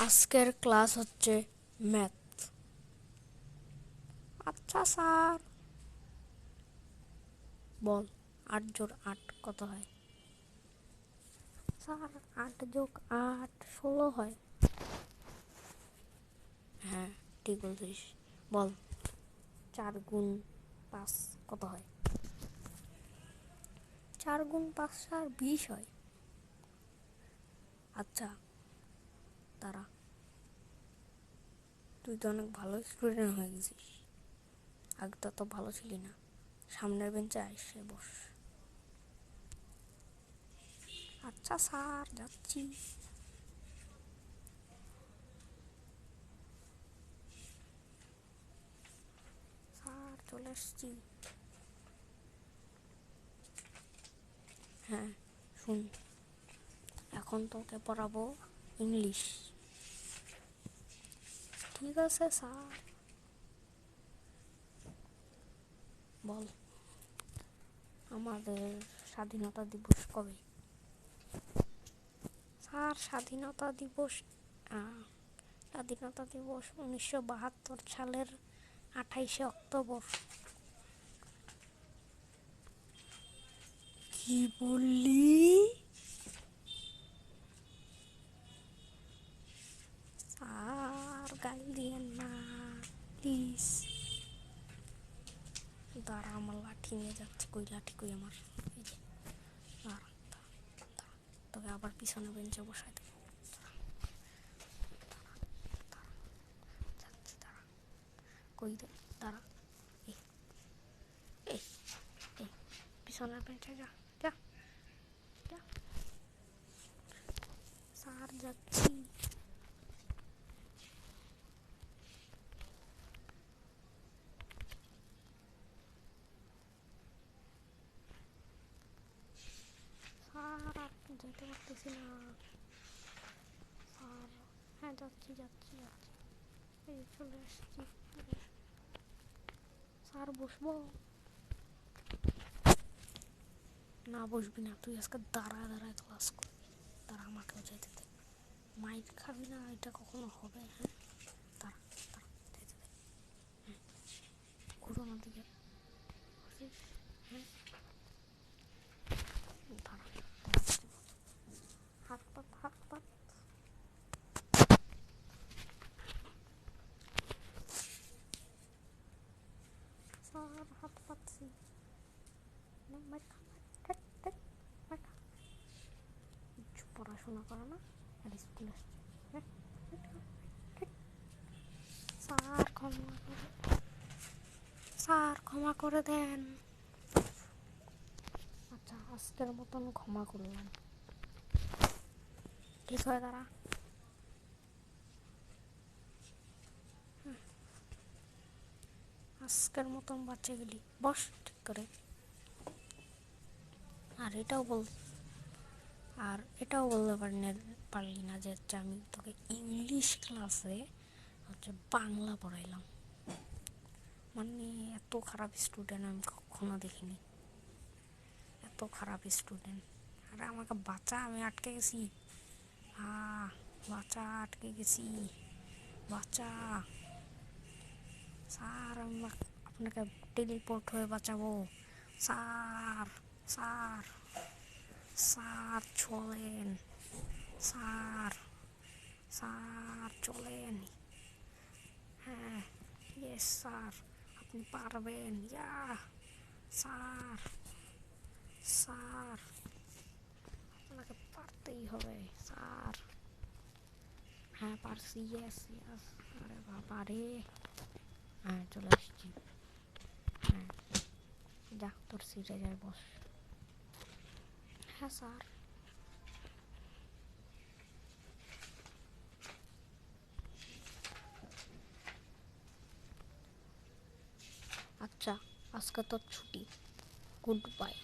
আজকের ক্লাস হচ্ছে ম্যাথ। আচ্ছা স্যার, বল 8 + 8 কত হয়? স্যার 8 + 8 16 হয়। হ্যাঁ, ঠিক বলছিস। বল 4 × 5 কত হয়? 4 × 5 স্যার 20 হয়। আচ্ছা তারা, তুই তো অনেক ভালো স্টুডেন্ট হয়ে গেছিস। আগে তো অত ভালো ছিলি না। সামনের বেঞ্চে এসে বস। আচ্ছা স্যার, যাচ্ছি। স্যার চলে এসছি। হ্যাঁ শুন, এখন তোকে পড়াবো ইংলিশ। ঠিক আছে স্যার। বল আমাদের স্বাধীনতা দিবস কবে? স্যার স্বাধীনতা দিবস 1972 সালের 28শে অক্টোবর। কি বললি? স্যার গালি দিয়েন না প্লিজ। দাঁড়া, আমার লাঠি নিয়ে যাচ্ছে। কই লাঠি, কই আমার? এই যে, দাঁড়া দাঁড়া, তোকে আবার পিছনে বেঞ্চে বসাই দেবো। যাচ্ছি, দাঁড়া। কই দে, দাঁড়া। এই এই এই পিছনের বেঞ্চে যা যা যা। স্যার যাচ্ছি। স্যার আর যেতে পারতেছি না। স্যার, হ্যাঁ যাচ্ছি যাচ্ছি যাচ্ছি, এই চলে এসছি। স্যার বসবো? না বসবি না, তুই আজকে দাঁড়ায় দাঁড়ায় ক্লাস করবি। দাঁড়া, আমাকেও যেতে দে। মাইক খাবি না, এটা কখনো হবে? হ্যাঁ দাঁড়া দাঁড়া, যেতে দে। হ্যাঁ, ঘুরোনোর দিকে। হ্যাঁ দাঁড়া, হাত পাত হাত পাত। স্যার হাত পাতছি। পড়াশোনা করে না আর স্কুল আসছে। স্যার ক্ষমা করে, স্যার ক্ষমা করে দেন। আচ্ছা আজকের মতন ক্ষমা করলাম। ঠিক হয়ে দাঁড়া। আজকের মতন বাচ্চা গেলি, বস ঠিক করে। আর এটাও বলতে পারলি না যে হচ্ছে আমি তোকে ইংলিশ ক্লাসে হচ্ছে বাংলা পড়াইলাম। মানে এত খারাপ স্টুডেন্ট আমি কখনো দেখিনি। এত খারাপ স্টুডেন্ট। আরে আমাকে বাঁচা, আমি আটকে গেছি। বাঁচা, আটকে গেছি, বাঁচা। স্যার আমি আপনাকে টেলিপোর্ট হয়ে বাঁচাবো। স্যার স্যার স্যার চলেন। স্যার স্যার চলেন। হ্যাঁ ইয়েস স্যার, আপনি পারবেন। ইয়া স্যার, স্যার আপনাকে পারতেই হবে স্যার। হ্যাঁ পারছি, ইয়েস ইয়েস। আরে বাবা রে, হ্যাঁ চলে আসছি। হ্যাঁ যা, তোর সিটে যাই বস। হ্যাঁ স্যার। আচ্ছা আজকে তোর ছুটি, গুড বাই।